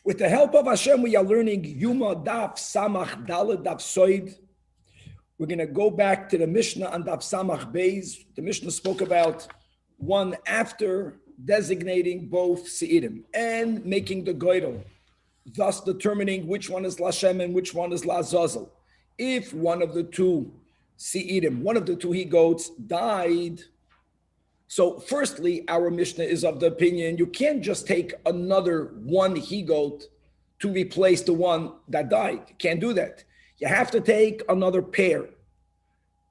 With the help of Hashem, we are learning Yoma Daf Samach Daled Daf Soid. We're going to go back to the Mishnah on Daf Samach Beis. The Mishnah spoke about one after designating both Seirim and making the Goydel, thus determining which one is Lashem and which one is Lazazel. If one of the two Seirim, one of the two he-goats died. So firstly, our Mishnah is of the opinion you can't just take another one he-goat to replace the one that died. You can't do that. You have to take another pair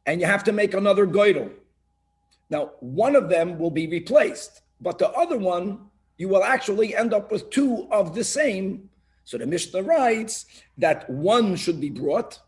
and you have to make another goydel. Now, one of them will be replaced, but the other one, you will actually end up with two of the same. So the Mishnah writes that one should be brought,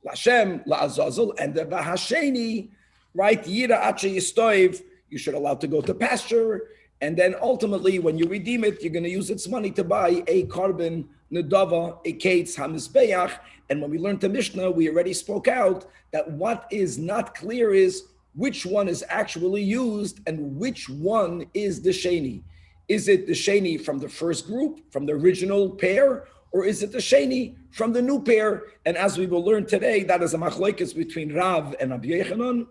Lashem, La'azazel, and the Vahasheni, right? Yira Ache Yistoiv, you should allow to go to pasture. And then ultimately, when you redeem it, you're going to use its money to buy a carbon, Nedava, a Kates, Hamizbeach. And when we learned the Mishnah, we already spoke out that what is not clear is which one is actually used and which one is the Sheni. Is it the Sheni from the first group, from the original pair, or is it the Sheni from the new pair? And as we will learn today, that is a machlokes between Rav and Rabbi Yochanan.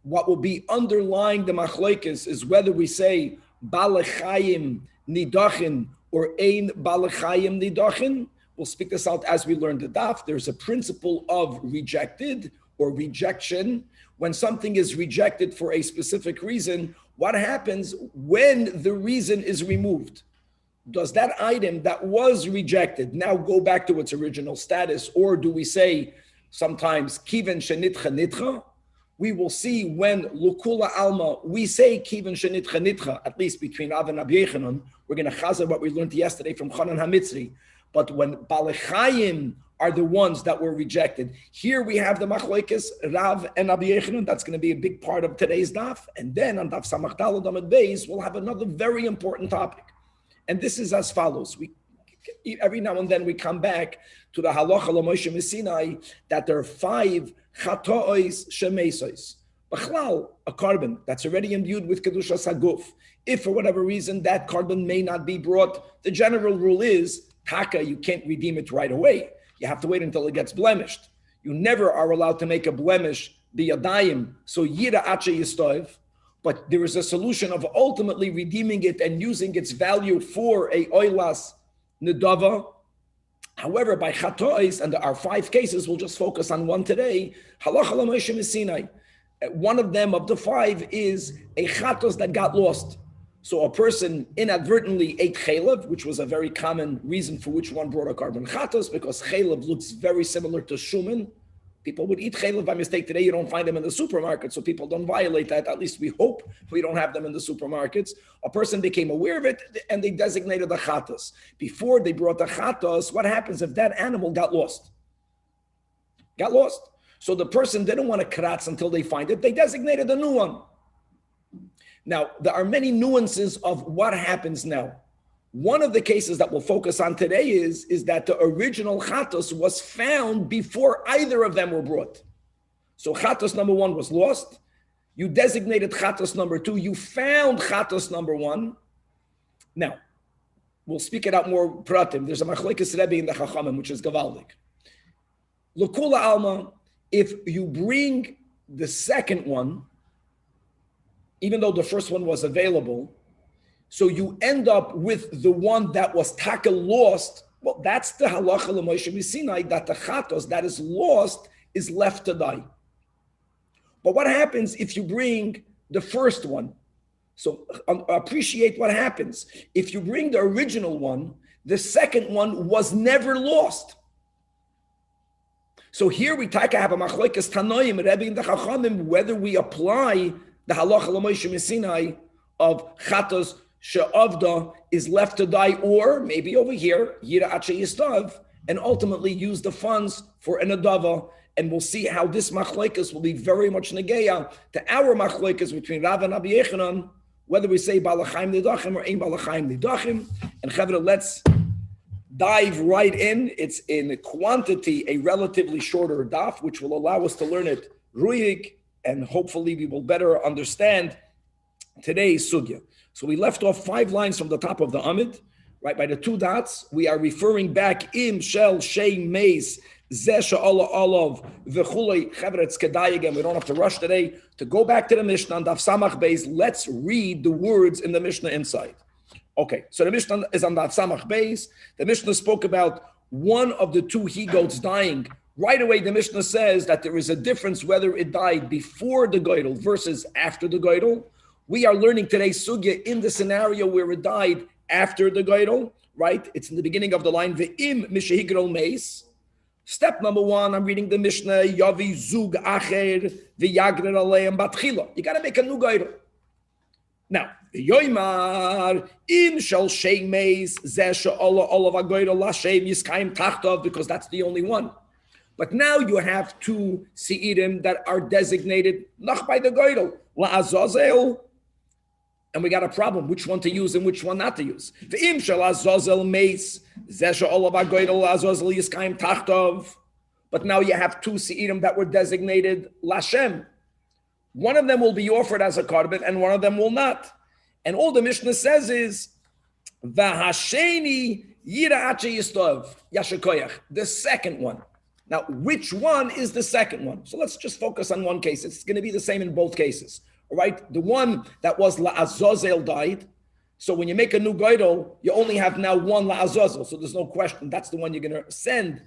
What will be underlying the machlokes is whether we say Balechayim Nidachin or Ein Balechayim Nidachin. We'll speak this out as we learn the daf. There's a principle of rejected or rejection. When something is rejected for a specific reason, what happens when the reason is removed? Does that item that was rejected now go back to its original status? Or do we say sometimes Kiven Shenitcha Nitcha? We will see when Lukula Alma, we say Kiven Shenitcha Nitcha, at least between Rav and Rabbi Yochanan. We're going to chazer what we learned yesterday from Chanan HaMitzri. But when Balechayim are the ones that were rejected, here we have the machlokes Rav and Rabbi Yochanan. That's going to be a big part of today's daf. And then on Daf Samach Daled Amud Beis, we'll have another very important topic. And this is as follows. Every now and then we come back to the halacha l'Moshe Messinai that there are 5 chatois shemesos. B'chlal, a carbon that's already imbued with kedushas haguf. If for whatever reason that carbon may not be brought, the general rule is taka, you can't redeem it right away. You have to wait until it gets blemished. You never are allowed to make a blemish biyadayim, so yira ache yistoiv. But there is a solution of ultimately redeeming it and using its value for a oilas nedava. However, by chatois, and there are 5 cases, we'll just focus on one today. Halacha l'Moshe Messinai. One of them, of the 5, is a chatos that got lost. So a person inadvertently ate chaylev, which was a very common reason for which one brought a carbon chatos, because chaylev looks very similar to shuman. People would eat chaylev by mistake. Today, you don't find them in the supermarket, so people don't violate that. At least we hope we don't have them in the supermarkets. A person became aware of it, and they designated a chatos. Before they brought the chatos, what happens if that animal got lost? Got lost. So the person didn't want to kratz until they find it. They designated a new one. Now, there are many nuances of what happens now. One of the cases that we'll focus on today is that the original chatos was found before either of them were brought. So chatos number 1 was lost. You designated chatos number 2. You found chatos number 1. Now, we'll speak it out more pratim. There's a machlokes Rebbe in the Chachamim, which is gavaldik. L'kula alma, if you bring the second one, even though the first one was available, so you end up with the one that was taka lost. Well, that's the halacha l'Moshe Messinai, that the chatos that is lost is left to die. But what happens if you bring the first one? So appreciate what happens. If you bring the original one, the second one was never lost. So here we have a machlokes tanoim, Rebbe in the Chachamim, whether we apply the halacha l'Moshe Messinai of chatos she'avda is left to die, or maybe over here, yira ache yistav, and ultimately use the funds for an adava. And we'll see how this machlokes will be very much negeya to our machlokes between Rav and Rabbi Yochanan, whether we say balachayim nidachim or ein balachayim nidachim. And chavra, let's dive right in. It's in quantity a relatively shorter daf, which will allow us to learn it ruhig, and hopefully we will better understand today's sugya. So we left off 5 lines from the top of the Amid. right? By the two dots, we are referring back im shel shem meis zesha Allah olav v'chulei chevretz kedai. Again, we don't have to rush today to go back to the Mishnah and Daf Samach Beis. Let's read the words in the Mishnah inside. Okay, so the Mishnah is on Daf Samach Beis. The Mishnah spoke about one of the two he-goats dying. Right away, the Mishnah says that there is a difference whether it died before the goydel versus after the goydel. We are learning today sugya in the scenario where it died after the goydel, right? It's in the beginning of the line, ve'im mishahigral meis. Step number one, I'm reading the Mishnah, yavi zug acher v'yagrer aleim batchila. You got to make a new goydel. Now, Yoma im shel shem meis zesha Allah v'goydel lashem yiskayim tachtov, because that's the only one. But now you have two seirim that are designated nach by the goydel la'azazel. And we got a problem, which one to use and which one not to use. But now you have two seirim that were designated Lashem. One of them will be offered as a korban and one of them will not. And all the Mishnah says is, the second one. Now, which one is the second one? So let's just focus on one case. It's going to be the same in both cases. All right, the one that was La'azazel died. So when you make a new goydel, you only have now one La'azazel. So there's no question. That's the one you're going to send.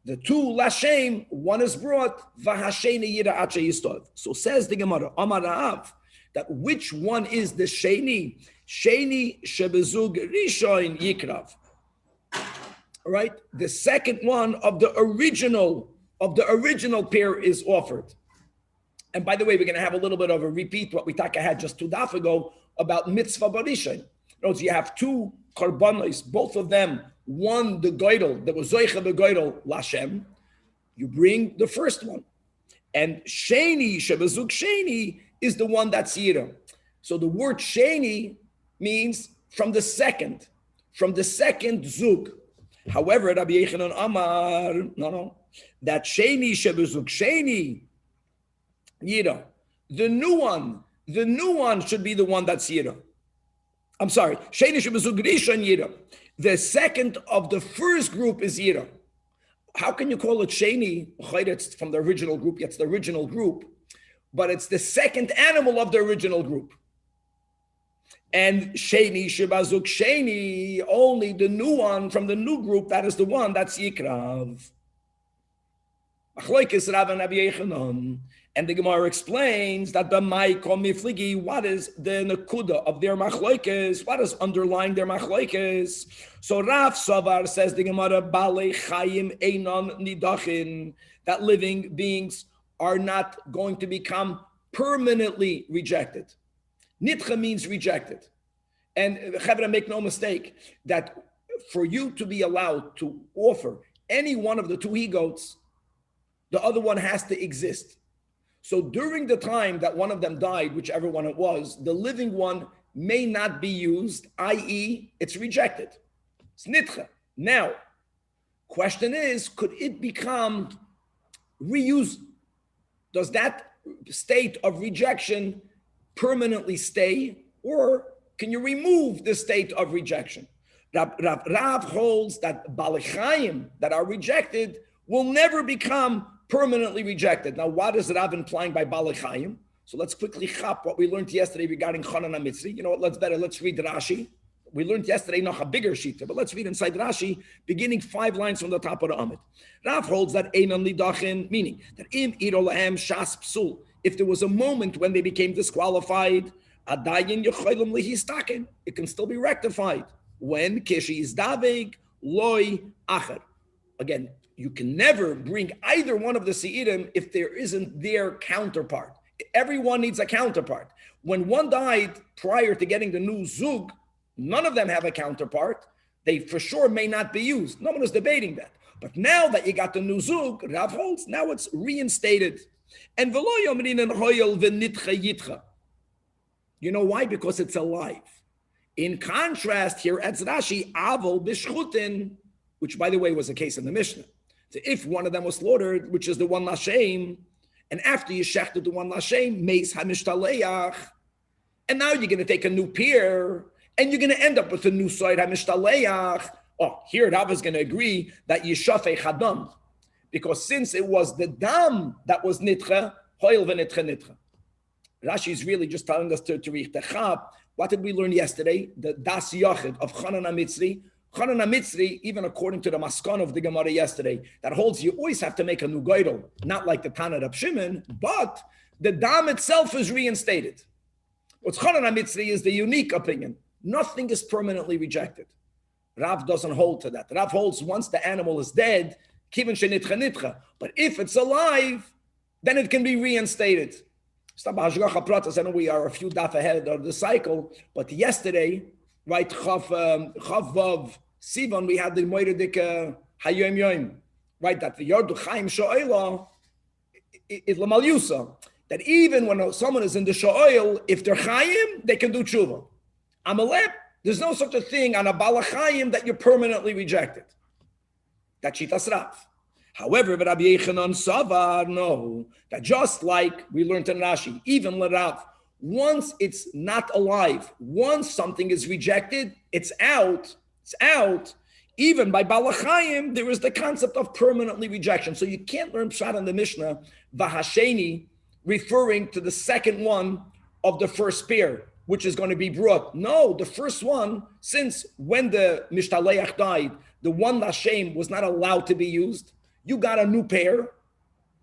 The two Lashem, one is brought, V'hasheni yira ache yistov. So says the Gemara, Amar Ra'av, that which one is the Sheni? Sheni shebezug rishon yikrav. All right, the second one of the original pair is offered. And by the way, we're going to have a little bit of a repeat what we had just 2 daf ago about mitzvah barishan. Notice you have two karbanos, both of them, one the goydel, that was zoicha the goydel lashem. You bring the first one, and sheni shebezug sheni is the one that's yira. So the word sheni means from the second zug. However, Rabbi Yechanan Amar, no, that sheni shebezug sheni. Yira. The new one should be the one that's Yira. I'm sorry. Sheni shebezug rishon Yira. The second of the first group is Yira. How can you call it Sheni? It's from the original group. It's the original group, but it's the second animal of the original group. And Sheni shebezug Sheni, only the new one from the new group, that is the one that's Yikrav. Achloikis Rav and Rabbi Yechanan. And the Gemara explains that the Maiko Mifligi, what is the Nakuda of their Machloikis? What is underlying their Machloikis? So Rav Savar says the Gemara, Bale Chayim Einon Nidachin, that living beings are not going to become permanently rejected. Nitcha means rejected. And Chevra, make no mistake, that for you to be allowed to offer any one of the two he-goats, the other one has to exist. So during the time that one of them died, whichever one it was, the living one may not be used, i.e., it's rejected. It's nitcha. Now, question is, could it become reused? Does that state of rejection permanently stay, or can you remove the state of rejection? Rav holds that balechayim that are rejected will never become permanently rejected. Now, what is Rav implying by balechayim? So let's quickly chop what we learned yesterday regarding Chanan HaMitzri. You know what? Let's read Rashi. We learned yesterday noch a bigger shita, but let's read inside Rashi, beginning 5 lines from the top of the Amid. Rav holds that einan lidachin, meaning that im irolahem shas psul. If there was a moment when they became disqualified, adayin yochaylim lihistaken, it can still be rectified. When kishi is daveg loy acher. Again, you can never bring either one of the seirim if there isn't their counterpart. Everyone needs a counterpart. When one died prior to getting the new zug, none of them have a counterpart. They for sure may not be used. No one is debating that. But now that you got the new zug, Rav holds, now it's reinstated. And you know why? Because it's alive. In contrast, here at Rashi, avol b'shchutin, which by the way was a case in the Mishnah. So if one of them was slaughtered, which is the one lashem, and after you shechted the one lashem, meis hamishtaleyach, and now you're going to take a new pair, And you're going to end up with a new side, HaMishtaleach. Oh, here Rav is going to agree that Yishafei Chadam. Because since it was the dam that was nitcha, hoil v'nitcha nitcha. Rashi is really just telling us to read the chab. What did we learn yesterday? The das yachid of Chanan HaMitzri. Chanan HaMitzri, even according to the Maskan of the Gemara yesterday, that holds you always have to make a new goydel, not like the Tanach of Shimon, but the dam itself is reinstated. What's Chanan HaMitzri is the unique opinion. Nothing is permanently rejected. Rav doesn't hold to that. Rav holds once the animal is dead, but if it's alive, then it can be reinstated. I know we are a few daf ahead of the cycle, but yesterday, right, Chav Vav Sivan, we had the Moeredik Hayom Yom, right, that the Yardu Chaim Sho'ela is Lamalyusa, that even when someone is in the Sho'el, if they're Chaim, they can do tshuva. Amalep, there's no such a thing on a Balachayim that you're permanently rejected. That's Shitas Rav. However, Rabbi Yechanan Savar, no, that just like we learned in Rashi, even L'Rav, once it's not alive, once something is rejected, it's out. Even by Balachayim, there is the concept of permanently rejection. So you can't learn Pshat in the Mishnah, Vahasheni, referring to the second one of the first pair, which is going to be brought. No, the first one, since when the Mishtaleach died, the one Lashem was not allowed to be used, you got a new pair,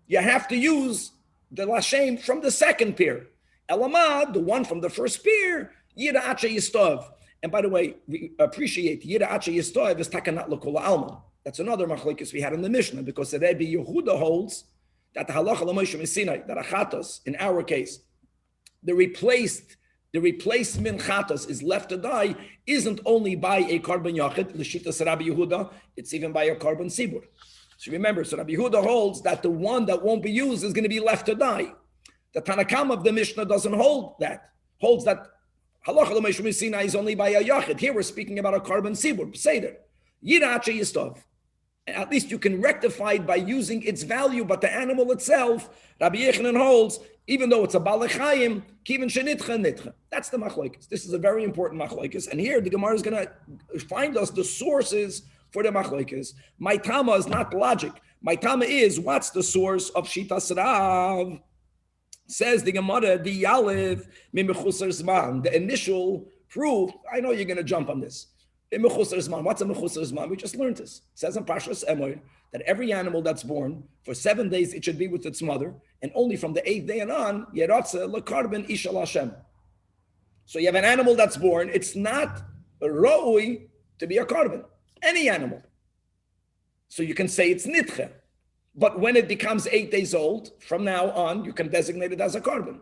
you have to use the Lashem from the second pair. Elamad, the one from the first pair, Yira Acha Yistov. And by the way, we appreciate Yira Acha Yistov is Takanat L'Kol Alma. That's another machlokes we had in the Mishnah, because the Rebbe Yehuda holds that the halacha l'Moshe Messinai, that achatos, in our case, the replacement chatas is left to die, isn't only by a carbon yachid, l'shitas Rabbi Yehuda, it's even by a carbon sibur. So remember, so Rabbi Yehuda holds that the one that won't be used is going to be left to die. The Tanakam of the Mishnah doesn't hold that. Holds that halacha l'Moshe Messinai is only by a yachid. Here we're speaking about a carbon sibur, seder. Yiracha yistov. At least you can rectify it by using its value, but the animal itself, Rabbi Yechanan holds, even though it's a balachayim, kivin shenitcha nitcha. That's the machlokes. This is a very important machlokes. And here the Gemara is going to find us the sources for the machlokes. My tama is not logic. My tama is, what's the source of Shitas Rav? Says the Gemara, the Yalev mimechusar zman. The initial proof, I know you're going to jump on this. What's a mechusar zman? We just learned this. It says in Parshas Emor that every animal that's born, for 7 days it should be with its mother, and only from the 8th day and on, yeratze lekarben ishal Hashem. So you have an animal that's born, it's not ro'ui to be a carbon, any animal. So you can say it's nitche. But when it becomes 8 days old, from now on, you can designate it as a carbon.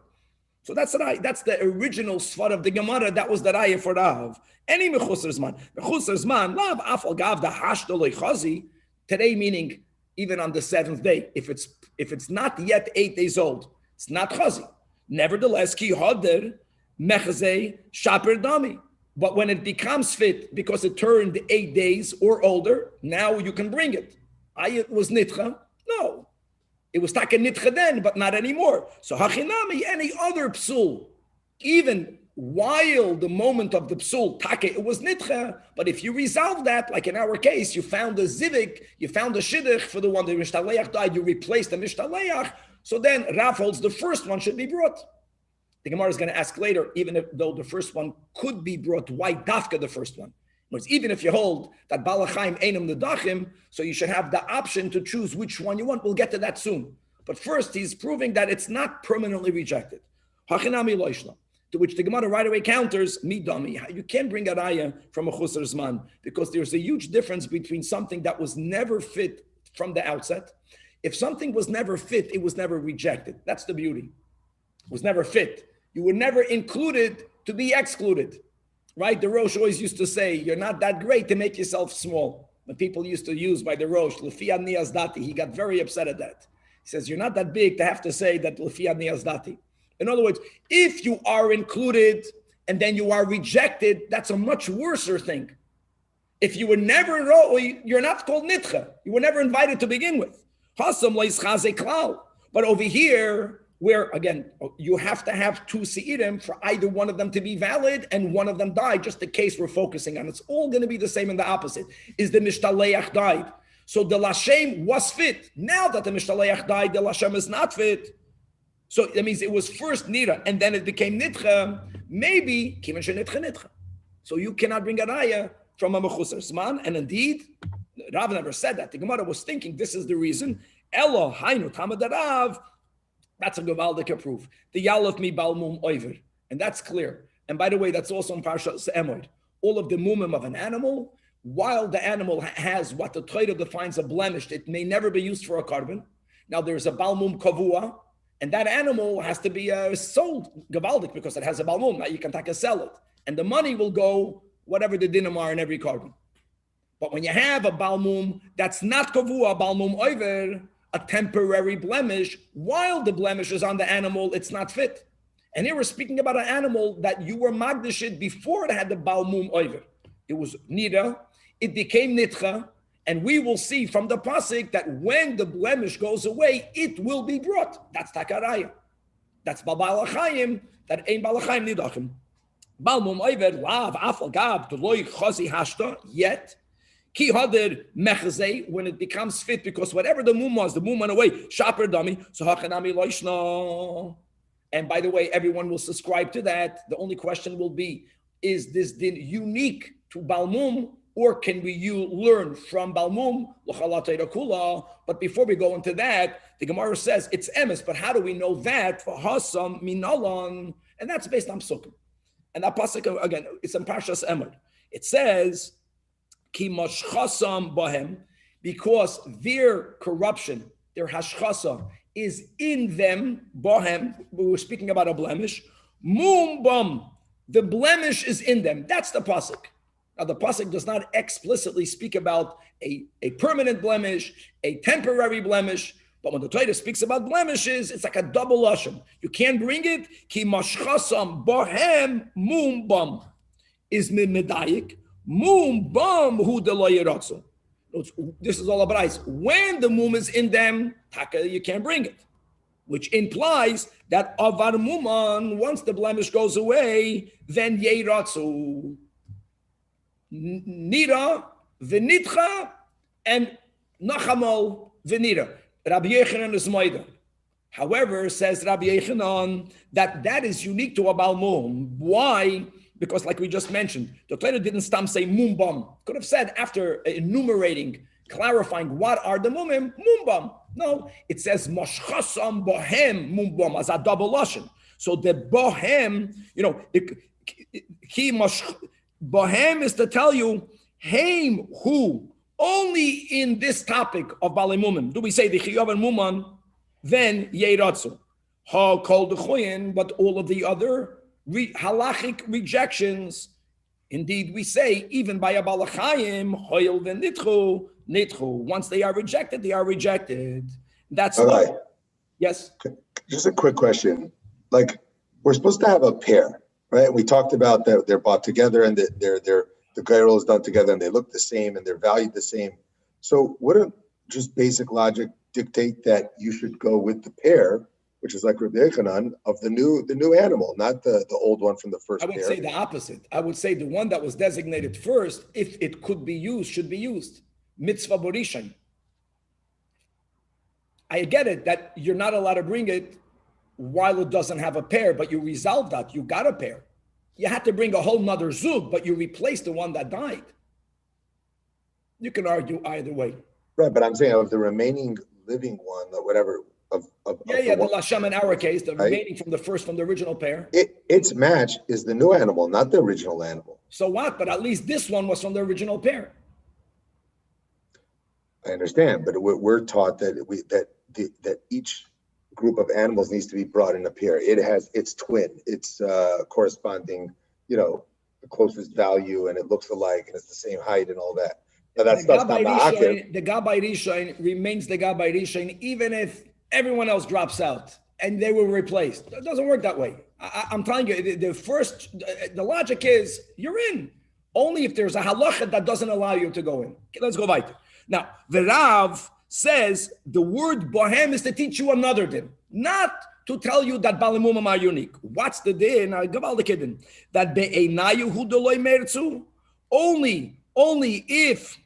So that's the original svar of the Gemara. That was the raya for Rav. Any mechusar zman. Mechusar zman, lav afal gav the hashto chazi. Today meaning even on the 7th day. If it's not yet 8 days old, it's not chazi. Nevertheless, ki hoder mechazei shaper dami. But when it becomes fit because it turned 8 days or older, now you can bring it. It was nitcha? No. It was taka nitcha then, but not anymore. So hachinami, any other psul, even while the moment of the psul, taka, it was nitcha, but if you resolve that, like in our case, you found a zivik, you found a shidduch for the one the mishtaleach died, you replaced the mishtaleach, so then Rav holds the first one should be brought. The Gemara is going to ask later, though the first one could be brought, why dafka the first one? Even if you hold that balachayim einam nedachim, so you should have the option to choose which one you want. We'll get to that soon. But first, he's proving that it's not permanently rejected. Hachinami loishla, to which the Gemara right away counters, midami. You can't bring a raya from a chusar zman, because there's a huge difference between something that was never fit from the outset. If something was never fit, it was never rejected. That's the beauty. It was never fit. You were never included to be excluded. Right? The Rosh always used to say, you're not that great to make yourself small. When people used to use by the Rosh, Lefia Niyaz Dati, he got very upset at that. He says, you're not that big to have to say that Lefia Niyaz Dati. In other words, if you are included and then you are rejected, that's a much worse thing. If you were never, you're not called Nitcha. You were never invited to begin with. But over here, where, again, you have to have two se'irim for either one of them to be valid and one of them died, just the case we're focusing on. It's all going to be the same in the opposite. Is the mishtaleach died? So the lashem was fit. Now that the mishtaleach died, the lashem is not fit. So that means it was first nira, and then it became nitcha. Maybe kivan shenitcha nitcha. So you cannot bring a raya from a mechusar zman. And indeed, Rav never said that. The Gemara was thinking this is the reason. Elo hainu tamad Rav. That's a gewaldige proof. The yalef mi balmum oiver, and that's clear. And by the way, that's also in Parshas Emor. All of the mumim of an animal, while the animal has what the Torah defines a blemish, it may never be used for a carbon. Now there's a balmum kavua. And that animal has to be sold, gavaldik, because it has a balmum. Now you can take a sell it. And the money will go whatever the dinim are in every carbon. But when you have a balmum that's not kavua, balmum oiver, a temporary blemish, while the blemish is on the animal, it's not fit. And here we're speaking about an animal that you were magdashit before it had the balmum oiver. It was nida, it became nitcha, and we will see from the pasuk that when the blemish goes away, it will be brought. That's takaraya. That's balachayim. That ain't balachayim nidachim. Balmum oiver lav afal gab deloy chazi hashta yet. Ki hader mechzei, when it becomes fit, because whatever the mum was, the mum went away. Shaper dami so hachanami loishna. And by the way, everyone will subscribe to that. The only question will be: is this din unique to balmum? Or can we learn from Balmum? But before we go into that, the Gemara says it's emes. But how do we know that? For Hassan minalon, and that's based on Psukim. And that pasuk again, it's in Parshas Emor. It says ki mashchasam bahem, because their corruption, their hashchasa, is in them. Bahem. We were speaking about a blemish. Mum bam, the blemish is in them. That's the pasuk. Now, the pasuk does not explicitly speak about a permanent blemish, a temporary blemish, but when the Torah speaks about blemishes, it's like a double lashon. You can't bring it. Ki mashchasam bohem mum bam is medayik mum bam hu de lo yiratzu. This is all about ice. When the mum is in them, taka, you can't bring it, which implies that avar muman, once the blemish goes away, then yiratzu. Nira, v'nitcha, and nachamal, v'nira. Rabbi Yechanan is moida. However, says Rabbi Yechanan, that is unique to a balmum. Why? Because like we just mentioned, the Torah didn't stam say mumbam. Could have said after enumerating, clarifying what are the mumim, mumbam. No, it says moshchasam bohem mumbam as a double lashon. So the bohem, Bohem is to tell you, Haim who only in this topic of Balei Mumim do we say the Chiyuv and Muman, then Yeiratzu. Ha called the Choyin, but all of the other halachic rejections, indeed we say, even by a Balachayim, Hoyel v'nitchu, nitchu. Once they are rejected, they are rejected. That's right. Yes? Just a quick question. Like, we're supposed to have a pair. Right, we talked about that they're bought together and that the gyro is done together and they look the same and they're valued the same. So wouldn't just basic logic dictate that you should go with the pair, which is like Rabbi Yechanan, of the new animal, not the old one from the first pair? I would say the opposite. I would say the one that was designated first, if it could be used, should be used. Mitzvah borishan. I get it that you're not allowed to bring it while it doesn't have a pair, but you resolve that. You got a pair. You had to bring a whole nother zug, but you replaced the one that died. You can argue either way. Right, but I'm saying of the remaining living one, or whatever. The Lashem in our case, the remaining from the original pair. Its match is the new animal, not the original animal. So what? But at least this one was from the original pair. I understand, but we're taught that each group of animals needs to be brought in a pair. It has its twin, its corresponding, the closest value, and it looks alike, and it's the same height and all that. Now that's not ma'akev. The Gabbai Rishon remains the Gabbai Rishon, even if everyone else drops out and they were replaced. It doesn't work that way. I'm telling you, the logic is you're in. Only if there's a halacha that doesn't allow you to go in. Okay, let's go weiter. Now, the Rav says the word bohem is to teach you another din, not to tell you that balamumim are unique. What's the din? That be'einayu hu deloy merzu. Only if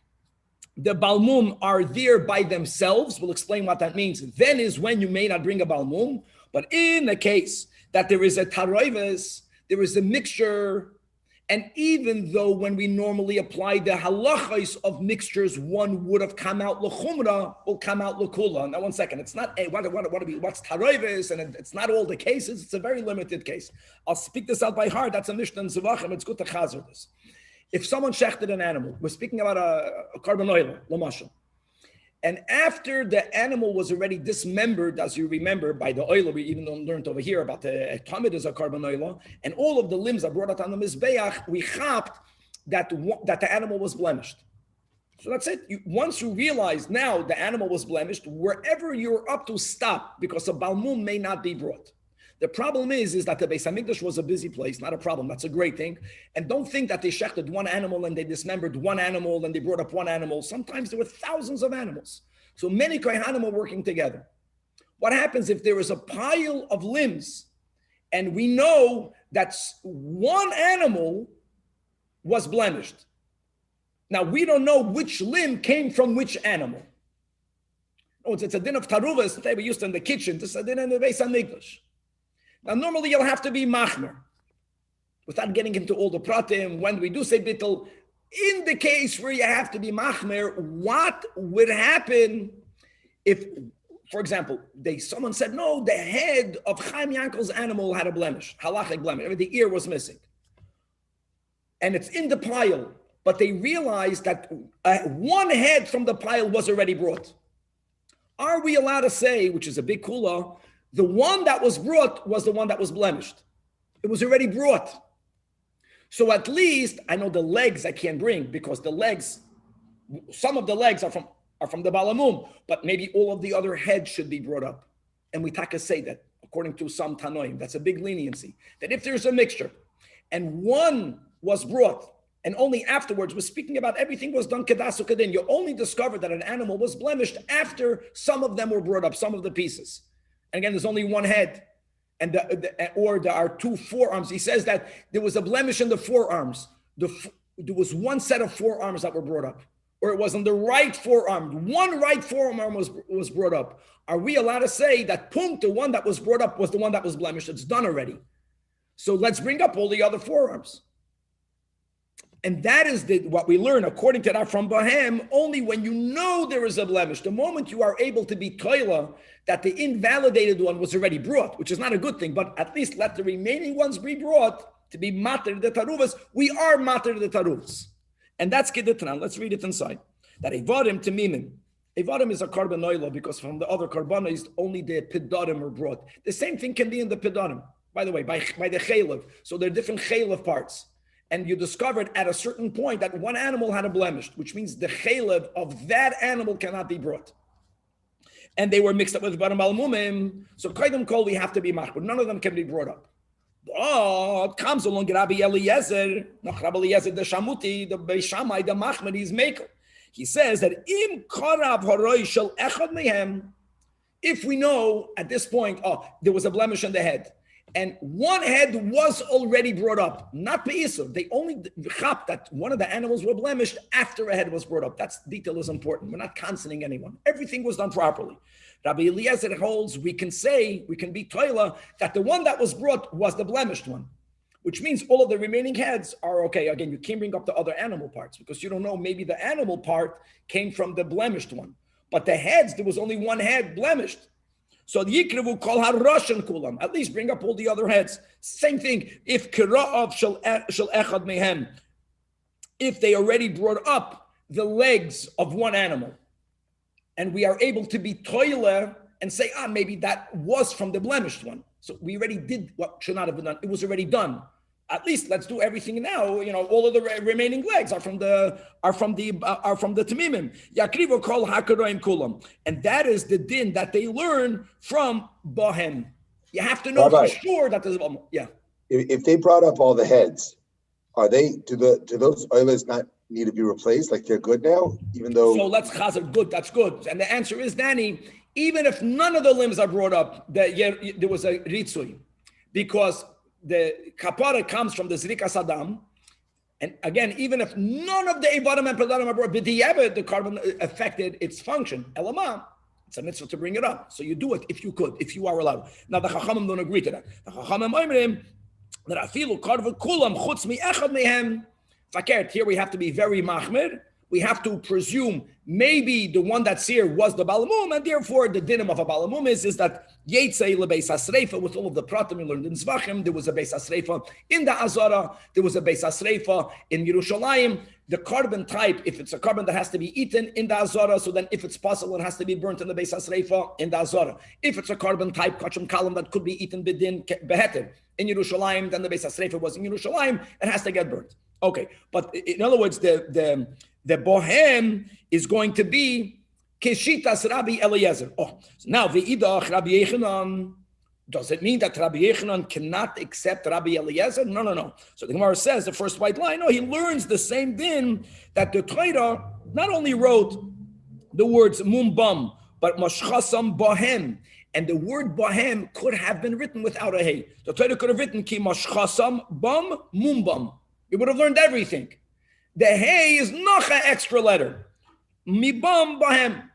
the balmum are there by themselves, we'll explain what that means, then is when you may not bring a balmum. But in the case that there is a taroives, there is a mixture, and even though when we normally apply the halachos of mixtures, one would have come out l'chumra, will come out l'kula. Now, 1 second, it's not what's taroives, and it's not all the cases. It's a very limited case. I'll speak this out by heart. That's a Mishnah in Zevachim. It's good to chazer this. If someone shechted an animal, we're speaking about a carbon oil, l'mashal, and after the animal was already dismembered, as you remember, by the oil, we even learned over here about the Talmud is a carbon oil, and all of the limbs are brought out on the mizbeach, we chapped that the animal was blemished. So that's it. Once you realize now the animal was blemished, wherever you're up to, stop, because a balmum may not be brought. The problem is that the Beis Hamikdash was a busy place, not a problem. That's a great thing. And don't think that they shechted one animal and they dismembered one animal and they brought up one animal. Sometimes there were thousands of animals. So many kohanim are working together. What happens if there is a pile of limbs and we know that one animal was blemished? Now, we don't know which limb came from which animal. Oh, it's a din of taruvas that we used in the kitchen. This is a din in the Beis Hamikdash. Now, normally you'll have to be machmer. Without getting into all the pratim, when we do say bittul, in the case where you have to be machmer, what would happen if, for example, someone said, no, the head of Chaim Yankel's animal had a blemish, halachic blemish, the ear was missing. And it's in the pile, but they realized that one head from the pile was already brought. Are we allowed to say, which is a big kula, the one that was brought was the one that was blemished? It was already brought. So at least, I know the legs I can't bring, because the legs, some of the legs are from the balamum, but maybe all of the other heads should be brought up. And we taka say that, according to some Tanoim, that's a big leniency, that if there's a mixture, and one was brought, and only afterwards, we're speaking about everything was done kedasu kedin, you only discovered that an animal was blemished after some of them were brought up, some of the pieces. And again, there's only one head, and there are two forearms. He says that there was a blemish in the forearms. There was one set of forearms that were brought up, or it was on the right forearm. One right forearm was brought up. Are we allowed to say that the one that was brought up was the one that was blemished? It's done already. So let's bring up all the other forearms. And that is what we learn, according to that from Bahem, only when you know there is a blemish. The moment you are able to be toila, that the invalidated one was already brought, which is not a good thing, but at least let the remaining ones be brought to be mater the taruvas. We are mater the taruvas. And that's Keditran. Let's read it inside. That Evadim Temimim. Evadim is a carbon oila, because from the other carbonis, only the pidarim are brought. The same thing can be in the pidarim, by the way, by the chaylev. So there are different chaylev parts. And you discovered at a certain point that one animal had a blemish, which means the chaylev of that animal cannot be brought. And they were mixed up with Baram Balmumim. So Kaidam Kol, we have to be machbur. None of them can be brought up. But comes along Rabbi Eliezer, Rabbi Eliezer the Shamuti, the Beishamai, the Machmedi is maker. He says that im karav haroi shel echad mehem, if we know at this point, there was a blemish on the head, and one head was already brought up, not be'isur. They only chap that one of the animals were blemished after a head was brought up. That detail is important. We're not canceling anyone. Everything was done properly. Rabbi Eliezer holds we can be toila, that the one that was brought was the blemished one, which means all of the remaining heads are okay. Again, you can't bring up the other animal parts because you don't know, maybe the animal part came from the blemished one. But the heads, there was only one head blemished. So the Yikra will call her Russian kulam. At least bring up all the other heads. Same thing. If kira'av shel echad mehem, if they already brought up the legs of one animal, and we are able to be toiler and say, maybe that was from the blemished one. So we already did what should not have been done. It was already done. At least let's do everything now. All of the remaining legs are from the Tamimim. Yakrivo kol hakaroim kulam, and that is the din that they learn from Bohem. You have to know for sure that there's If they brought up all the heads, do those oilers not need to be replaced? Like they're good now, even though. So let's chazer good. That's good. And the answer is, Danny, even if none of the limbs are brought up, there was a ritzui, because the kapara comes from the zrikas adam. And again, even if none of the evadim and predatim are brought, the carbon affected its function. Elamah, it's a mitzvah to bring it up. So you do it if you could, if you are allowed. Now the chachamim don't agree to that. The chachamim oimrim that afilu karva kulam chutz mi echad mehem fakert. Here we have to be very machmir. We have to presume maybe the one that's here was the balamum, and therefore the dinim of a balamum is that yetzei lebeis hasreifa with all of the pratim we learned in Zvachim. There was a beis hasreifa in the Azara. There was a beis hasreifa in Yerushalayim. The carbon type, if it's a carbon that has to be eaten in the Azara, so then if it's possible, it has to be burnt in the beis hasreifa in the Azara. If it's a carbon type kachim kalam that could be eaten bidin beheter in Yerushalayim, then the beis hasreifa was in Yerushalayim. It has to get burnt. Okay, but in other words, the bohem is going to be Keshitas Rabbi Eliezer. Oh, so now Ve'idach Rabbi Yechanan. Does it mean that Rabbi Yechanan cannot accept Rabbi Eliezer? No. So the Gemara says, the first white line, no, he learns the same din that the Torah not only wrote the words mumbam, but mashchasam bohem. And the word bohem could have been written without a hey. The Torah could have written ki mashchasam bam mumbam. We would have learned everything. The hey is noch an extra letter. Mibam bahem.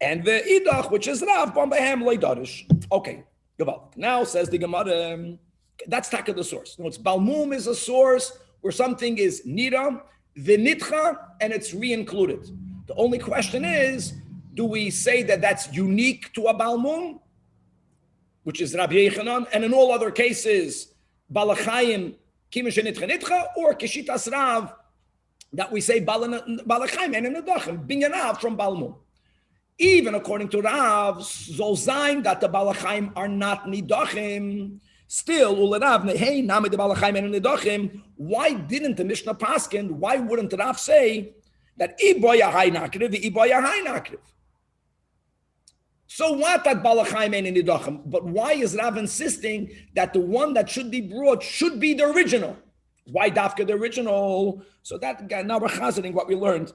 And the idach, which is rav, bam bahem leidarish. Okay, Gaval. Now says the Gemara, that's taka the source. No, it's balmum is a source where something is nira, vinitcha, and it's re-included. The only question is, do we say that that's unique to a balmum, which is Rabbi Yechanan, and in all other cases, balachayim, or Keshitas Rav, that we say Balachayim and Nedachim, Binyanav from Balmum. Even according to Rav, Zolzain, that the Balachayim are not Nidachim, still, Ulerav, hey, Nami the Balachayim and Nidachim, why didn't the Mishnah Paskin, why wouldn't Rav say that Iboya Hai Nakriv, Iboya Hai Nakriv? So what that Balachayim and Nidachim? But why is Rav insisting that the one that should be brought should be the original? Why Dafka the original? So that now we're chazening what we learned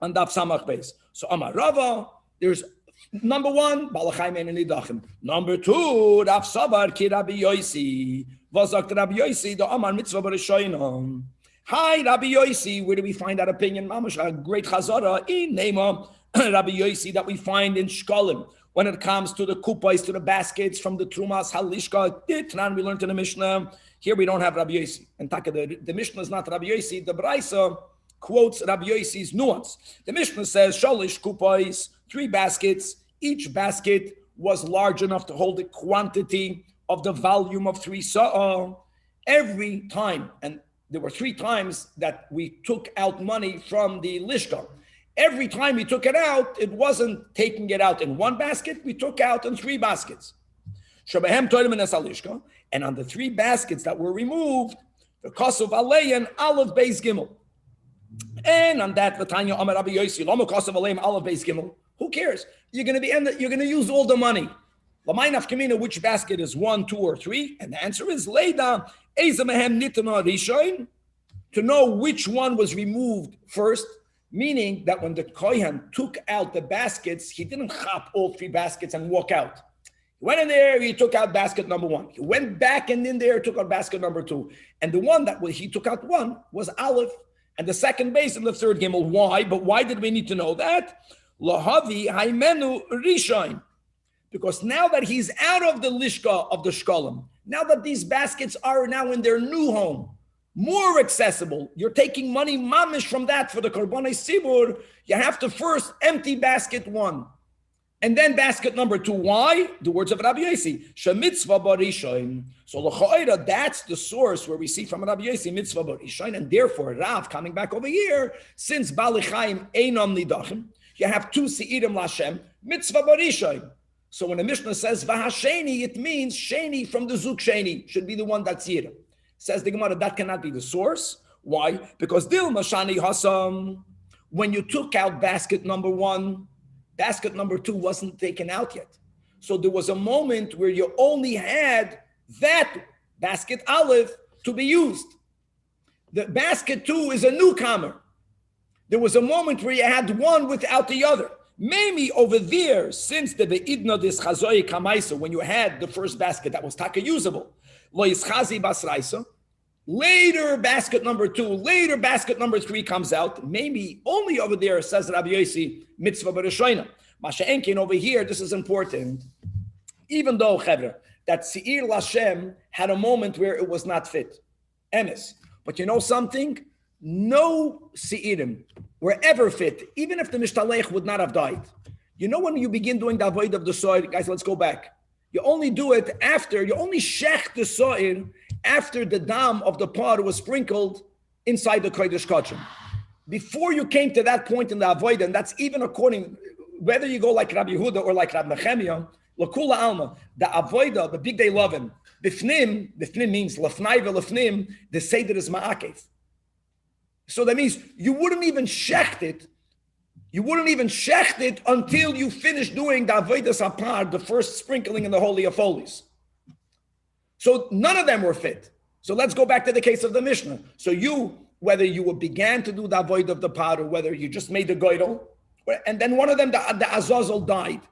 on Daf Samach Beis. So Amar Rava, there's number one, Balachayim and Nidachim. Number two, Rav Sabar ki Rabbi Yosi. Vazak Rabbi Yosi, the Amar Mitzvah B'Rishoinam. Hi, Rabbi Yosi, where do we find that opinion? Mamash, a great chazara in Nema. Rabbi Yosi that we find in Shkolim when it comes to the kupais, to the baskets from the Trumas Halishka. Tran we learned in the Mishnah. Here we don't have Rabbi Yosi. And the Mishnah is not Rabbi Yosi. The Braisa quotes Rabbi Yosi's nuance. The Mishnah says Shalish kupais, 3 baskets. Each basket was large enough to hold the quantity of the volume of 3 sa'ah. Every time, and there were 3 times that we took out money from the Lishka. Every time we took it out, it wasn't taking it out in 1 basket, we took out in 3 baskets. And on the 3 baskets that were removed, the Kosov Aliyah, Aleph Beis Gimel. And on that, Vatanya Amar Rabbi Yosi, Lama Kosov Aliyah, Aleph Beis Gimel. Who cares? You're going to use all the money. Lamaynaf Kamina, which basket is 1, 2, or 3? And the answer is Leida, Ezamahem Nitana Rishoin, to know which one was removed first. Meaning that when the Kohen took out the baskets, he didn't chop all 3 baskets and walk out. He went in there, he took out basket number 1. He went back and in there, took out basket number 2. And the one that he took out 1 was Aleph, and the second base in the 3rd Gimel. Why? But why did we need to know that? Lahavi Haimenu Rishain. Because now that he's out of the Lishka of the Shkolim, now that these baskets are now in their new home, more accessible. You're taking money mamish from that for the Korbanei Sibur. You have to first empty basket 1. And then basket number 2. Why? The words of Rabbi Yosi. Shemitzvah barishain. So l'cha'ira, that's the source where we see from Rabbi Yosi, mitzvah barishain. And therefore, Rav, coming back over here, since Balichaim einam nidachim, you have 2 seirim l'Hashem, mitzvah barishain. So when the Mishnah says v'hasheni, it means sheni from the zuk sheni, should be the one that's here. Says the Gemara, that cannot be the source. Why? Because Dil Mashani Hassan, when you took out basket number 1, basket number 2 wasn't taken out yet. So there was a moment where you only had that basket Aleph to be used. The basket 2 is a newcomer. There was a moment where you had one without the other. Maybe over there, since the ve'idna dis chazoi kamaisa, when you had the first basket that was taka usable, lo yischazi basraisa, later basket number 2, later basket number 3 comes out, maybe only over there, says Rabbi Yossi, mitzvah b'rishoina. Masha'enkin over here, this is important. Even though, Chevra, that Seir Lashem had a moment where it was not fit. Emes. But you know something? No Seirim were ever fit, even if the Mishtalech would not have died. You know when you begin doing the avoid of the soil, guys, let's go back. You only do it after, you only shech the soil after the dam of the pot was sprinkled inside the Kodesh Kachim. Before you came to that point in the avoid, and that's even according, whether you go like Rabbi Yehuda or like Rabbi Nechemiah, Lakula Alma, the avoida, the big day lovin, bifnim means lafnai velafnim, the seder is ma'akev. So that means you wouldn't even shecht it. You wouldn't even shecht it until you finish doing the avodas apart, the first sprinkling in the Holy of Holies. So none of them were fit. So let's go back to the case of the Mishnah. So you, whether you began to do the avoid of the pot or whether you just made the goydel, and then one of them, the Azazel died.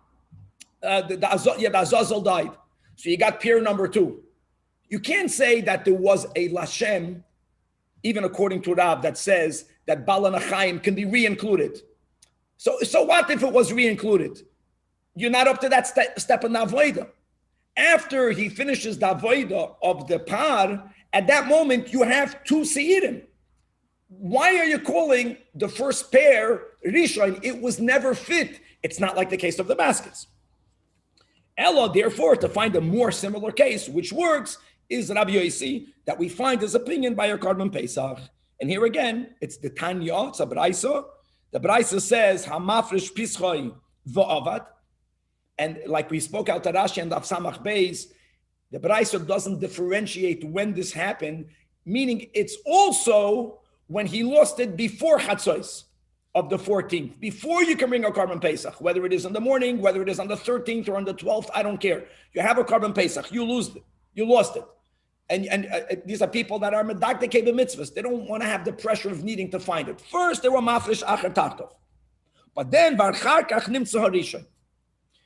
The Azazel died. So you got pair number 2. You can't say that there was a Lashem, even according to Rav, that says that Bala Nachaim can be re-included. So what if it was re-included? You're not up to that step in the Avodah. After he finishes the Avodah of the par, at that moment you have 2 Seirim. Why are you calling the first pair Rishon? It was never fit. It's not like the case of the baskets. Ella, therefore, to find a more similar case, which works, is Rabbi Yossi, that we find his opinion by our Korban Pesach. And here again, it's the Tanya, it's a Braisa. The Braisa says, Hamafresh Pischoi V'avad. And like we spoke out to Rashi and Daf Samach Beis, the Braisa doesn't differentiate when this happened, meaning it's also when he lost it before Chatzos of the 14th, before you can bring a Korban Pesach, whether it is in the morning, whether it is on the 13th or on the 12th, I don't care. You have a Korban Pesach, you lost it. And these are people that are medakdek mitzvahs. They don't want to have the pressure of needing to find it. First, they were mafresh acher tachtov. But then, varchar kach nimtzu harishon.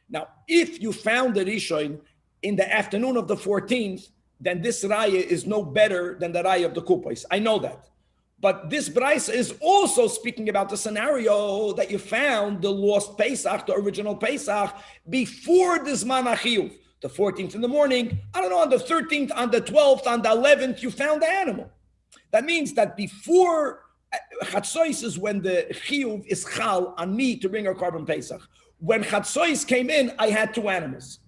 Now, if you found the rishon in the afternoon of the 14th, then this raya is no better than the raya of the kupos. I know that. But this Braisa is also speaking about the scenario that you found the lost Pesach, the original Pesach, before the Zman HaChiyuv, the 14th in the morning, I don't know, on the 13th, on the 12th, on the 11th, you found the animal. That means that before Chatzos is when the Chiyuv is Chal on me to bring a Korban Pesach. When Chatzos came in, I had 2 animals.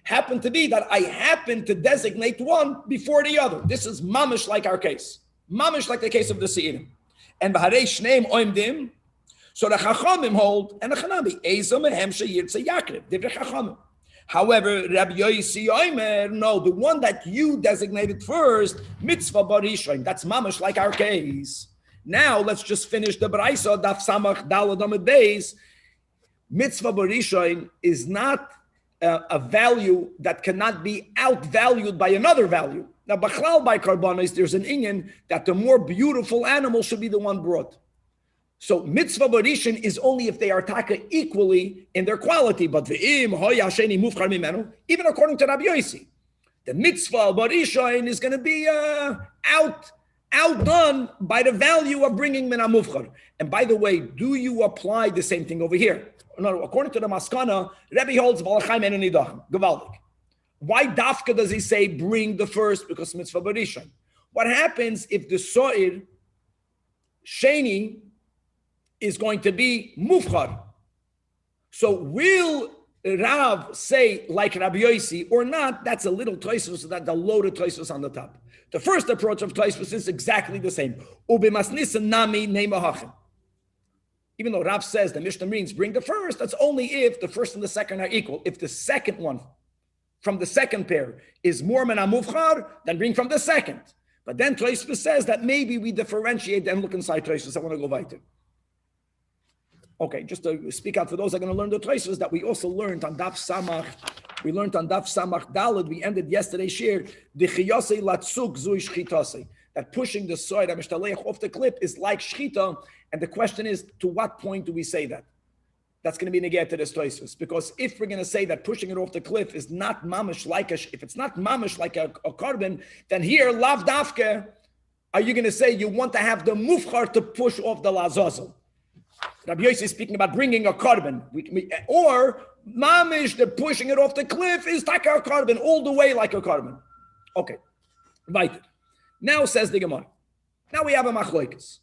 Happened to be that I happened to designate one before the other. This is mamish like our case. Mamish like the case of the Seirim. And B'harei Shneim Oimdim, so the Chachamim hold, and the Chanabi, Eza Mehem Sheyirtze Yaakrev, Divrei Chachamim. However, Rabbi Yossi Oimer, no, the one that you designated first, Mitzvah Barishon, that's mamish like our case. Now, let's just finish the Braisa, Daf Samach Dalad Amud Beis. Mitzvah Barishon is not a value that cannot be outvalued by another value. Now, Bachlal by Karbanis, there's an inyan that the more beautiful animal should be the one brought. So mitzvah barishon is only if they are taka equally in their quality. But ve'im hoya sheni mufchar mimenu, even according to Rabbi Yossi, the mitzvah barishon is going to be outdone by the value of bringing mina mufchar. And by the way, do you apply the same thing over here? No, according to the Maskana, Rebbe holds balachayim and nidachim gavaldik. Why dafka does he say bring the first? Because mitzvah barishon. What happens if the so'ir sheni is going to be mufchar? So will Rav say like Rabbi Yossi or not? That's a little toisus, that the loaded toisus on the top. The first approach of toisus is exactly the same. Ubimasnisan nami neimahachim. Even though Rav says the Mishnah means bring the first, that's only if the first and the second are equal. If the second one from the second pair is more min mufchar, then bring from the second. But then toisus says that maybe we differentiate and look inside toisus. I want to go weiter. Okay, just to speak out for those that are going to learn the traces that we also learned on Daf Samach. We learned on Daf Samach Dalad. We ended yesterday's share. That pushing the soid off the clip is like shchita. And the question is, to what point do we say that? that's going to be negated to this Tosfos, because if we're going to say that pushing it off the cliff is not mamish like if it's not mamish like a korban, then here lav dafke, are you going to say you want to have the mufchar to push off the lazazel? Rabbi Yossi is speaking about bringing a korban, or mamish, the pushing it off the cliff is like a korban all the way like a korban. Okay, right. Now says the Gemara. Now we have a machlokes.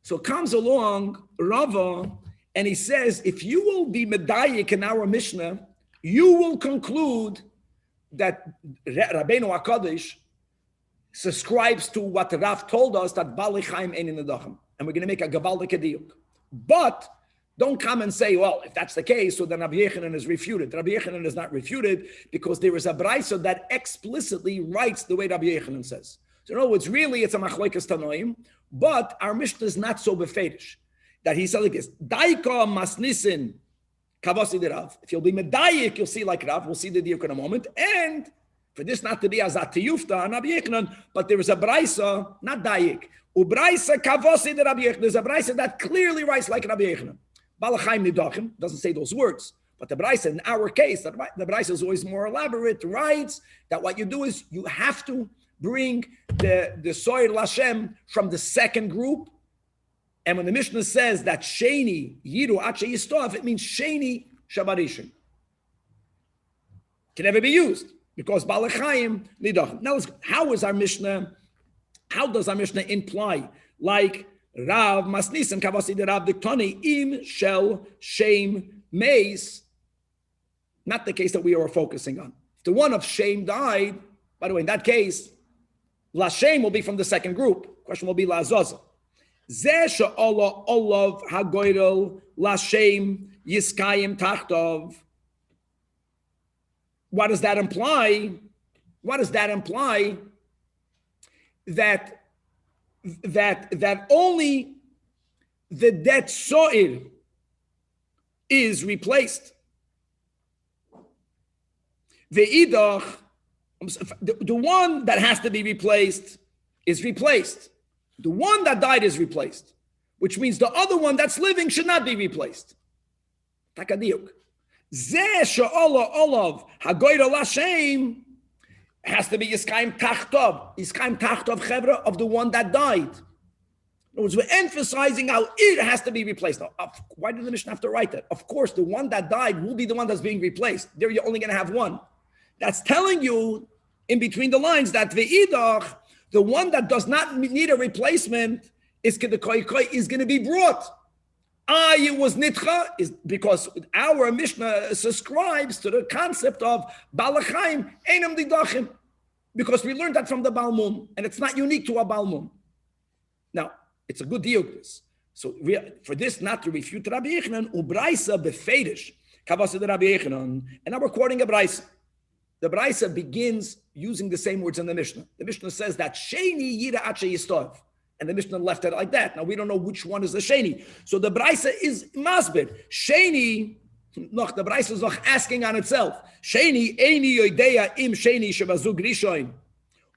So comes along Rava, and he says, if you will be medayik in our Mishnah, you will conclude that Rabbeinu HaKadosh subscribes to what Rav told us, that Bali Chaim ein in the Dachim. And we're going to make a Gabaldik Diuk. But don't come and say, well, if that's the case, so then Rabbi Yechanan is refuted. Rabbi Yechanan is not refuted because there is a Braisa that explicitly writes the way Rabbi Yechanan says. So in other words, really, it's a Machlokes Tanoim, but our Mishnah is not so befetish. That he said like this, Daika masnisin kavasi de Rav. If you'll be medayik, you'll see like Rav. We'll see the diuk in a moment. And for this not to be as atiyufta and Rabbi Yechanan, but there is a Braisa, not dayik. Ubraisa kavasi de Rabbi Yechanan. There's a Braisa that clearly writes like Rabbi Yechanan. Balachaim nidachim doesn't say those words, but the Braisa in our case, the Braisa is always more elaborate. Writes that what you do is you have to bring the soil Lashem from the second group. And when the Mishnah says that Sheni Yiru Ache Yistov, it means Sheni Shabarishim. Can never be used because Balachayim Nidach. Now, how does our Mishnah imply like Rav Masnisim Kavasi de Rav Diktoni Im Shel Shem Meis? Not the case that we are focusing on. If the one of Shem died, by the way, in that case, Lashem will be from the second group. Question will be La Zoza. Zeh Allah Olav Hagoydel Lashem Yiskayim Tachtov. What does that imply? What does that imply? That only the dead soil is replaced. The one that has to be replaced is replaced. The one that died is replaced, which means the other one that's living should not be replaced. Takadiuk. Zeh she'olah olav hagoyra lashem has to be Yiskayim Tachtov. Yiskayim Tachtov Chevra of the one that died. In other words, we're emphasizing how it has to be replaced. Now, why did the Mishnah have to write that? Of course, the one that died will be the one that's being replaced. There you're only going to have one. That's telling you in between the lines that ve'idach, the one that does not need a replacement is going to be brought. It was nitcha, is because our Mishnah subscribes to the concept of balachayim einam didachim, because we learned that from the Balmum, and it's not unique to a Balmum. Now, it's a good diuk. So for this not to refute Rabbi Yechanan, ubraisa befedish kavasa de Rabbi Yechanan, and now we're quoting a braisa. The braisa begins using the same words in the Mishnah. The Mishnah says that sheni yira ache yistov, and the Mishnah left it like that. Now we don't know which one is the sheni. So the braisa is masbid. Sheni, look, the braisa is noch asking on itself. Sheni eini yodeya im sheni shebazug rishon,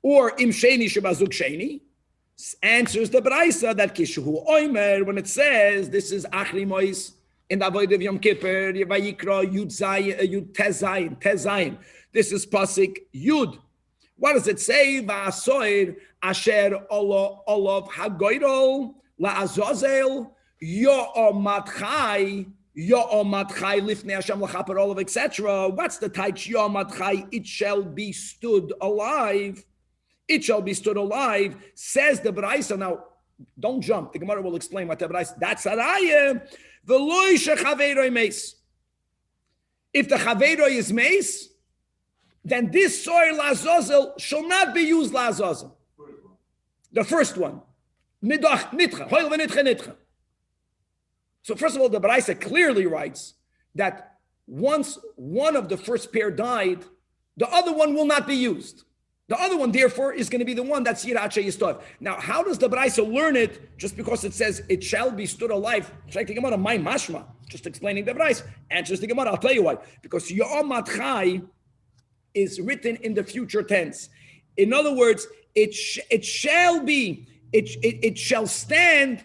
or im sheni shebazug sheni. Answers the braisa that kishu oimer, when it says this is achri mois in the avoid of Yom Kippur, Vayikra Yud Tezayin. This is pasuk Yud. What does it say? Va'asoir asher olav hagoydol la'azazel yo'omatchai lifnei Hashem l'chaper olav, etc. What's the taich yo'omatchai? It shall be stood alive. It shall be stood alive. Says the Braisa. Now, don't jump. The Gemara will explain what the Braisa. That's arayah. V'loy shechaveiroi meis. If the chaveiroi is meis, then this soil lazazel shall not be used lazazel. The first one. Nitcha. So first of all, the Braisa clearly writes that once one of the first pair died, the other one will not be used. The other one, therefore, is going to be the one that's Yirache Yistov. Now, how does the Braisa learn it? Just because it says it shall be stood alive. Check the Gemara, my mashma. Just explaining the Braisa. Answers the Gemara. I'll tell you why. Because Yomat Chai is written in the future tense. In other words, it shall stand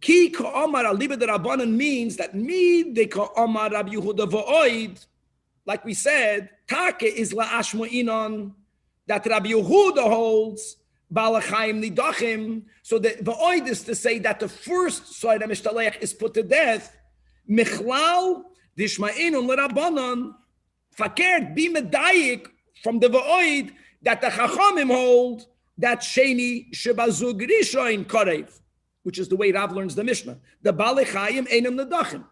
Ki ka'amar aliba de Rabbanan means that me de ka'amar Rabbi Yehuda v'oid, like we said, take is la'ashmo inon, that Rabbi Yehuda holds balachayim nidachim. So the v'oid is to say that the first side of Mishtaleach is put to death. Michlal dishma'inun l'Rabbanan, fakert be medayik from the v'oid that the Chachamim hold that sheni shebazug rishoin korev, which is the way Rav learns the Mishnah. The balachayim einam nidachim.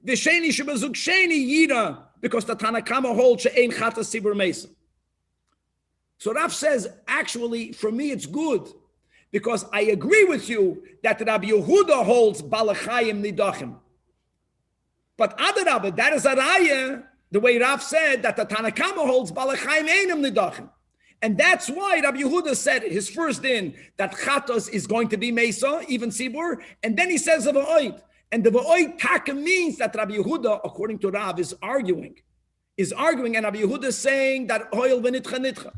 V'sheni shebazug sheni yira, because the Tanakama holds she'ein chata sibur mesa. So Rav says, actually, for me it's good, because I agree with you that Rabbi Yehuda holds balachayim nidachim. But Adarabah, that is a raya, the way Rav said that the Tanakama holds balachayim einam nidachim. And that's why Rabbi Yehuda said his first din that chatos is going to be mesa, even sibur, and then he says of va'oid. And the va'oid taka means that Rabbi Yehuda, according to Rav, is arguing, and Rabbi Yehuda is saying that oil v'nitcha nitcha.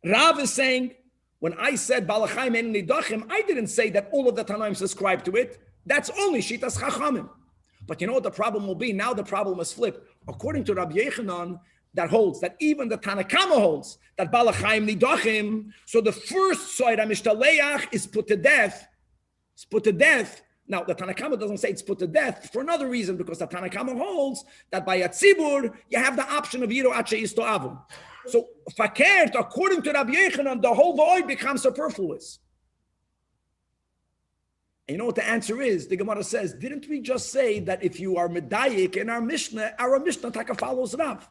Rav is saying, when I said balachayim en nidachim, I didn't say that all of the Tanaim subscribe to it. That's only shitas chachamim. But you know what the problem will be? Now the problem is flipped. According to Rabbi Yechanan, that holds that even the Tanakama holds that balachayim nidachim. So the first side of Mishtaleach is put to death. It's put to death. Now, the Tanakama doesn't say it's put to death for another reason, because the Tanakama holds that by a tzibur, you have the option of yiro ache isto avu. So, fakert, according to Rabbi Yechanan, the whole void becomes superfluous. And you know what the answer is? The Gemara says, didn't we just say that if you are medayik in our Mishnah taka follows Rav?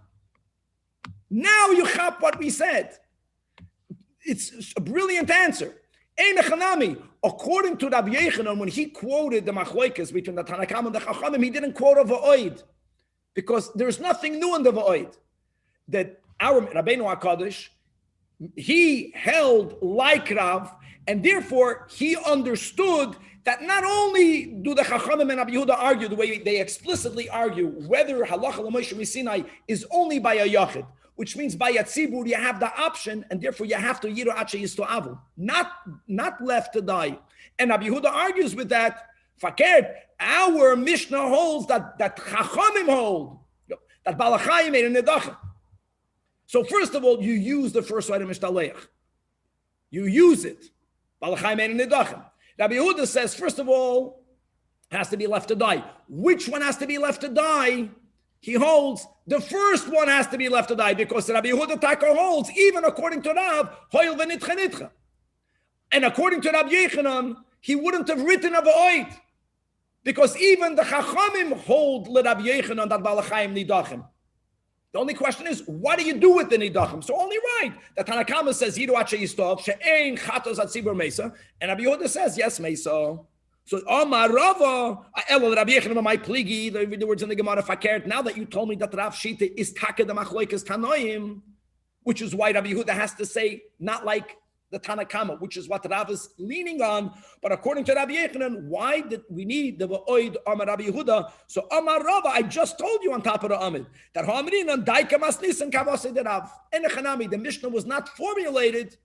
Now you chap what we said. It's a brilliant answer. According to Rabbi Yechanan, when he quoted the machloikas between the Tanakam and the Chachamim, he didn't quote a va'oid, because there's nothing new in the va'oid. That our Rabbeinu HaKadosh, he held like Rav, and therefore he understood that not only do the Chachamim and Rabbi Yehuda argue the way they explicitly argue whether halacha l'Moshe Sinai is only by a yachid, which means by a tzibur you have the option, and therefore you have to yiro ache yisto avu, not left to die. And Rabbi Yehuda argues with that. Fakert, our Mishnah holds that Chachamim hold that balachayim ein nidachim. So first of all, you use the first side of Mishtaleach. You use it. Balachayim ein nidachim. Rabbi Yehuda says, first of all, has to be left to die. Which one has to be left to die? He holds the first one has to be left to die, because Rabbi Yehuda Taka holds, even according to Rav, hoil v'nitcha nitcha. And according to Rabbi Yechanan, he wouldn't have written of oid, because even the Chachamim hold Rabbi Yechanan that balachayim nidachim. The only question is, what do you do with the nidachim? So only right. The Tanakama says, Yiru ache yistov, she'ein chatos at tzibur mesa, and Rabbi Yehuda says, yes, mesa. So, Amar Rava, Rabbi Yechanan my pligi, the words in the Gemara fakert. Now that you told me that Rav Shita is taka the machloikas tanoim, which is why Rabbi Yehuda has to say not like the Tanakama, which is what Rav is leaning on. But according to Rabbi Yechanan, why did we need the va'oid Amar Rabbi Yehuda? So Amar Rava, I just told you on top of the Amid that Ha'amrinan daika masnis and kavase de Rav. Enechanami, the Mishnah was not formulated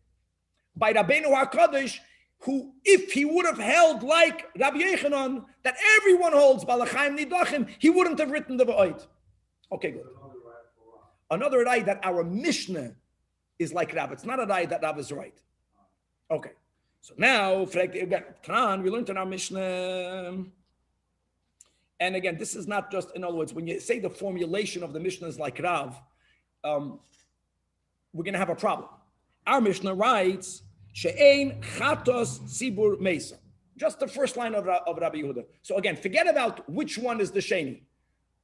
by Rabbeinu HaKadosh, who, if he would have held like Rabbi Yechanan, that everyone holds balachayim nidachim, he wouldn't have written the va'oid. Okay, good. Another right that our Mishnah is like Rav. It's not a right that Rav is right. Okay. So now, we learned in our Mishnah. And again, this is not just, in other words, when you say the formulation of the Mishnah is like Rav, we're going to have a problem. Our Mishnah writes, She'ein chatos tzibur mesa. Just the first line of Rabbi Yehuda. So again, forget about which one is the sheni.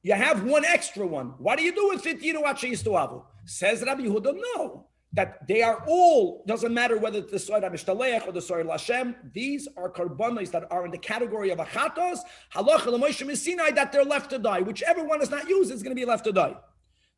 You have one extra one. What do you do with it? Yiru ache yisto avu. Says Rabbi Yehuda, no. That they are all, doesn't matter whether it's the Soir HaMishtaleach or the Soir Lashem, these are karbanos that are in the category of achatos, halacha l'Moshe Sinai, that they're left to die. Whichever one is not used is going to be left to die.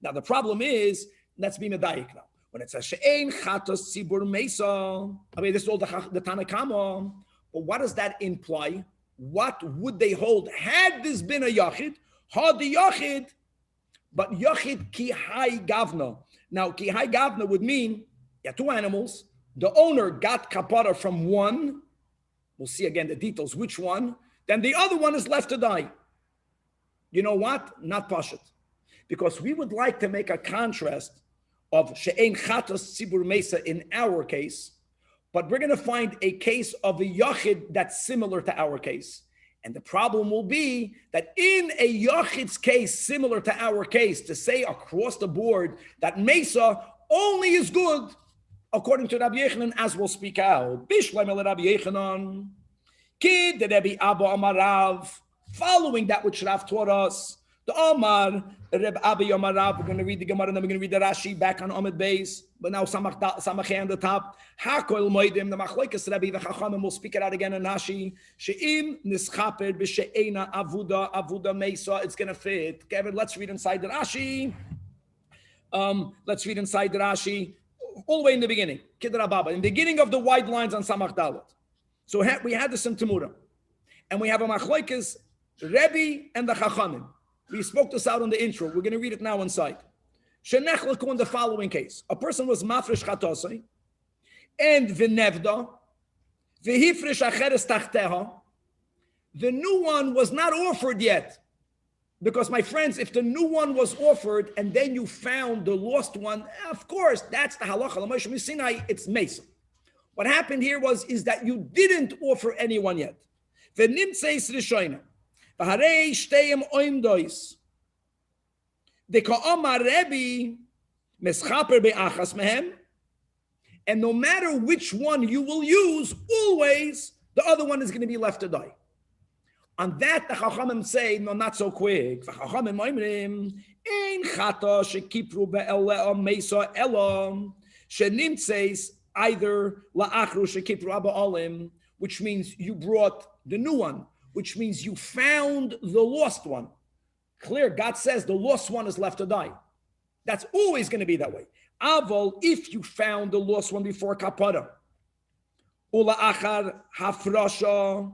Now the problem is, let's be medayik now. When it says she'ein chatos tzibur mesa, I mean, this is all the Tanakama. But what does that imply? What would they hold? Had this been a yachid, had the yachid, but yachid ki hai gavna. Now, ki hai gavna would mean, yeah, two animals. The owner got kapara from one. We'll see again the details, which one. then the other one is left to die. You know what? Not pashut. Because we would like to make a contrast of she'ein chatos tzibur mesa in our case, but we're going to find a case of a yachid that's similar to our case. And the problem will be that in a yachid's case, similar to our case, to say across the board that mesa only is good, according to Rabbi Yechanan, as we'll speak out. Bishleim el Rabbi Yechanan, kid the Rabbi Abba Amarav, following that which Rav taught us. The Omar, Reb Abba Yomarav, we're going to read the Gemara and then we're going to read the Rashi back on Amid Beis, but now Samachay on the top. Hakoil Moedim, the Machlokes Rabbi V'Chachamim, will speak it out again in Rashi. She'im nischaper b'she'ena avuda mesa, it's going to fit. Kevin, let's read inside the Rashi. Let's read inside the Rashi, all the way in the beginning. Kidra Baba, in the beginning of the wide lines on Samach Dalet. So we had this in Temura. And we have a Machlokes, Rebbe and the Chachamim. We spoke this out on the intro. We're going to read it now inside. Shenechlaku in the following case. A person was mafresh chatosai and v'nevda v'hifresh acheres tachteha. The new one was not offered yet. Because, my friends, if the new one was offered and then you found the lost one, of course, that's the halacha. L'moshe Sinai, it's mesa. What happened here is that you didn't offer anyone yet. V'nimtzeis rishoina. V'harei shteim oimdois. Deka'amar Rebbe meschaper be'achas mehem. And no matter which one you will use, always the other one is going to be left to die. On that, the Chachamim say, no, not so quick. Chachamim oimrim, ein chata shekipru be'elea mesa elam shenimtzeis either la'achru shekipru abba olim, which means you brought the new one, which means you found the lost one. Clear, God says the lost one is left to die. That's always going to be that way. Aval, if you found the lost one before kapara, ula achar hafrasha,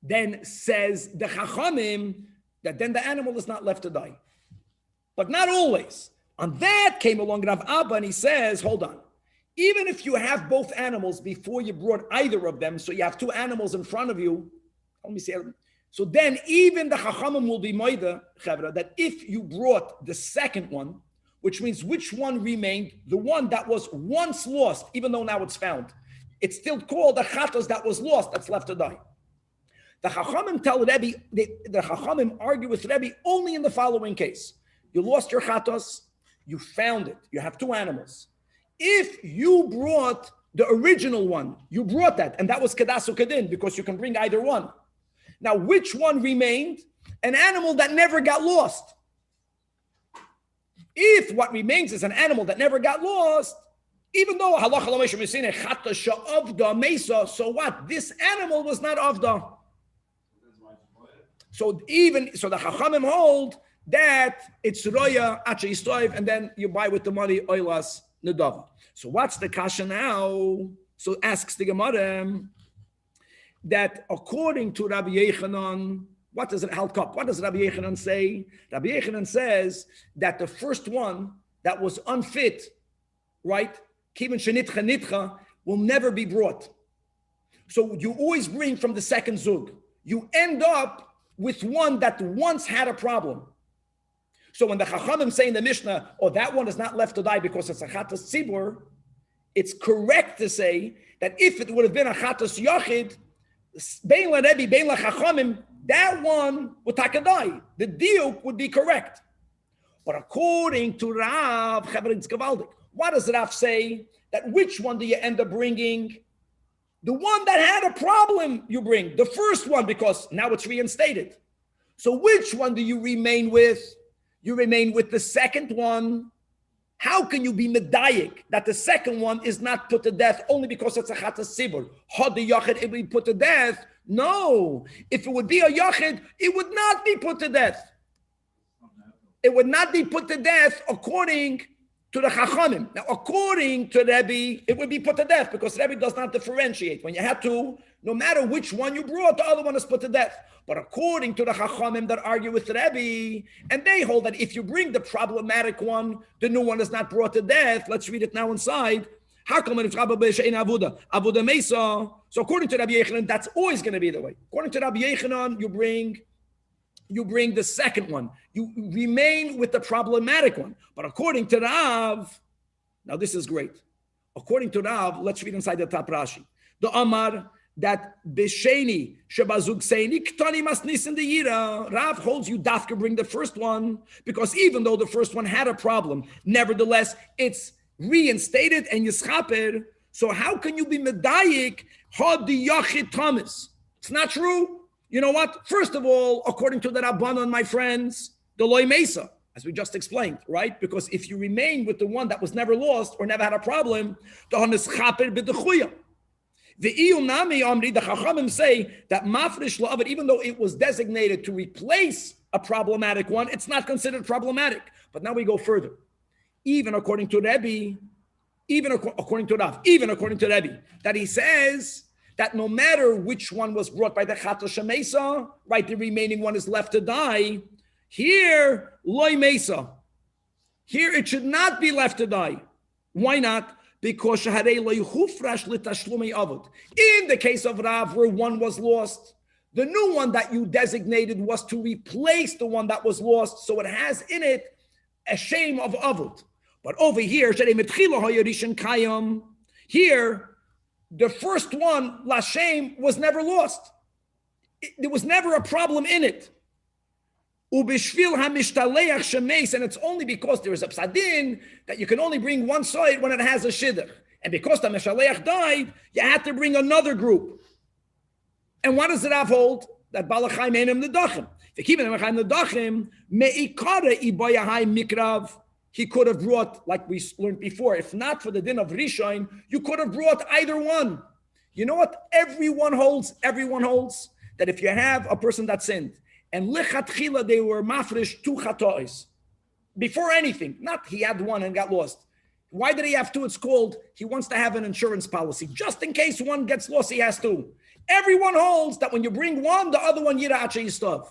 then says the Chachamim that then the animal is not left to die. But not always. On that came along Rav Abba and he says, hold on. Even if you have both animals before you brought either of them, so you have two animals in front of you, let me see. So then even the Chachamim will be moida, Chevra, that if you brought the second one, which means which one remained, the one that was once lost, even though now it's found, it's still called the chatos that was lost, that's left to die. The Chachamim tell Rebbe, the Chachamim argue with Rebbe only in the following case. You lost your chatos, you found it, you have two animals. If you brought the original one, you brought that, and that was Kedasu Kedin, because you can bring either one. Now, which one remained? An animal that never got lost. If what remains is an animal that never got lost, even though halacha l'moshe misine chata she'avda mesa, so what? This animal was not avda. So the Chachamim hold that it's roya acha yistoiv, and then you buy with the money oilas nedava. So what's the kasha now? So asks the Gemara that according to Rabbi Yechanan, what does it held up? What does Rabbi Yechanan say? Rabbi Yechanan says that the first one that was unfit, right, kivin shenitcha nitcha, will never be brought. So you always bring from the second zug. You end up with one that once had a problem. So when the Chachamim say in the Mishnah, oh, that one is not left to die because it's a chatas tzibur, it's correct to say that if it would have been a chatas yachid, bein la Rebbe, bein la Chachamim, that one would take a die. The diuk would be correct. But according to Rav, what does Rav say? That which one do you end up bringing? The one that had a problem you bring. The first one, because now it's reinstated. So which one do you remain with? You remain with the second one. How can you be medayik that the second one is not put to death only because it's a chatas sibur? Had the yachid it be put to death? No. If it would be a yachid, it would not be put to death. It would not be put to death according to the Chachamim. Now, according to Rebbe, it would be put to death because Rebbe does not differentiate. When you have to, no matter which one you brought, the other one is put to death. But according to the Chachamim that argue with Rebbe, and they hold that if you bring the problematic one, the new one is not brought to death. Let's read it now inside. So according to Rabbi Yechanan, that's always going to be the way. According to Rabbi Yechanan, you bring the second one. You remain with the problematic one. But according to Rav, now this is great. According to Rav, let's read inside the top Rashi. The Amar that Besheni Shebazug Seini Ktani Masnis in the Yira. Rav holds you dafka bring the first one because even though the first one had a problem, nevertheless it's reinstated and yischaper. So how can you be medayik had the yachid Thomas? It's not true. You know what? First of all, according to the Rabbanon, my friends, the loy mesa, as we just explained, right? Because if you remain with the one that was never lost or never had a problem, the hanischaper b'dechuya. The iyunami amri, the chachamim say that mafresh la'avid, even though it was designated to replace a problematic one, it's not considered problematic. But now we go further. Even according to Rebbe, even according to Rav, even according to Rebbe, that he says that no matter which one was brought by the Chato Shemesa, right, the remaining one is left to die. Here, loy mesa. Here it should not be left to die. Why not? Because in the case of Rav, where one was lost, the new one that you designated was to replace the one that was lost, so it has in it a shame of avod. But over here, here, the first one, Lashem, was never lost. There was never a problem in it. And it's only because there is a psadin that you can only bring one side when it has a shidduch. And because the Meshaleach died, you had to bring another group. And what does it have hold? That Balachai Menim Nedachim. He could have brought, like we learned before, if not for the din of Rishon, you could have brought either one. You know what? Everyone holds that if you have a person that sinned, and lichatchila they were mafresh two chatois, before anything, not he had one and got lost. Why did he have two? It's called, he wants to have an insurance policy. Just in case one gets lost, he has two. Everyone holds that when you bring one, the other one yira acha yistav.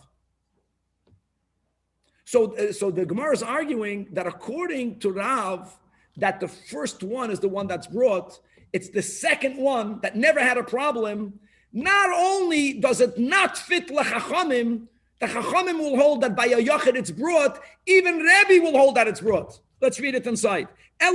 So the Gemara is arguing that according to Rav, that the first one is the one that's brought. It's the second one that never had a problem. Not only does it not fit l'chachamim, the chachamim will hold that by a yachid it's brought. Even Rebbe will hold that it's brought. Let's read it inside. If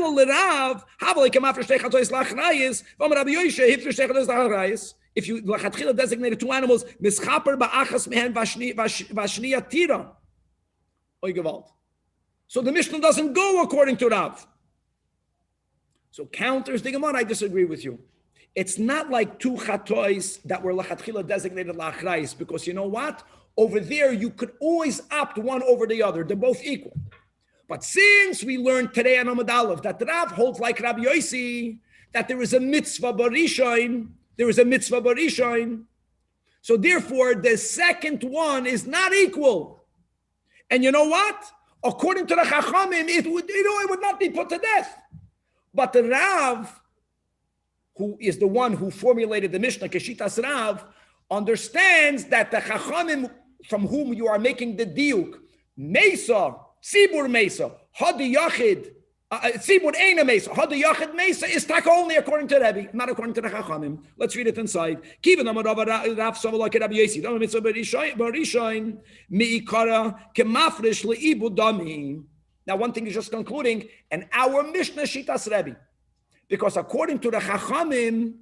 you l'chatchila designated two animals, mischaper ba'achas mehen v'ashniya tira. So the Mishnah doesn't go according to Rav. So counters the Gemara, I disagree with you. It's not like two chatois that were lachatchila designated lachrayis, because you know what? Over there, you could always opt one over the other. They're both equal. But since we learned today on Amud Aleph that Rav holds like Rabbi Yossi, that there is a mitzvah barishain, so therefore the second one is not equal. And you know what? According to the Chachamim, it would not be put to death. But the Rav, who is the one who formulated the Mishnah, Keshitas Rav, understands that the Chachamim from whom you are making the diuk, Mesa, Tzibur Mesa, Hadi Yachid, Tzibur Eina Mesa, Hadi Yachid Mesa is taka only according to Rebbe, not according to the Chachamim. Let's read it inside. Kivan Amar Rav Savalak Rabbi Yossi, Dama Mitzvah Barishain, Mi'ikara Kemafresh Le'ibu Dami. Now one thing is just concluding, and our Mishnah Shitas Rebbe, because according to the Chachamim,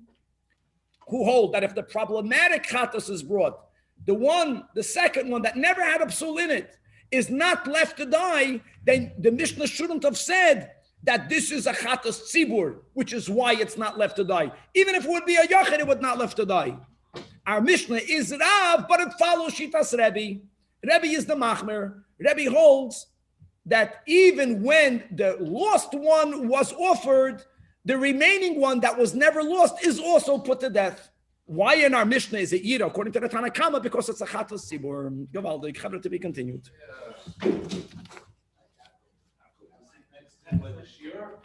who hold that if the problematic chatos is brought, the second one that never had a psul in it, is not left to die, then the Mishnah shouldn't have said that this is a chatos tzibur, which is why it's not left to die. Even if it would be a yachid, it would not left to die. Our Mishnah is Rav, but it follows Shitas Rebbe. Rebbe is the machmer. Rebbe holds that even when the lost one was offered, the remaining one that was never lost is also put to death. Why in our Mishnah is it Yira, according to the Tanach? Because it's a chatos tzibur. Gavaldik, Chabra to be continued. Like the shiur.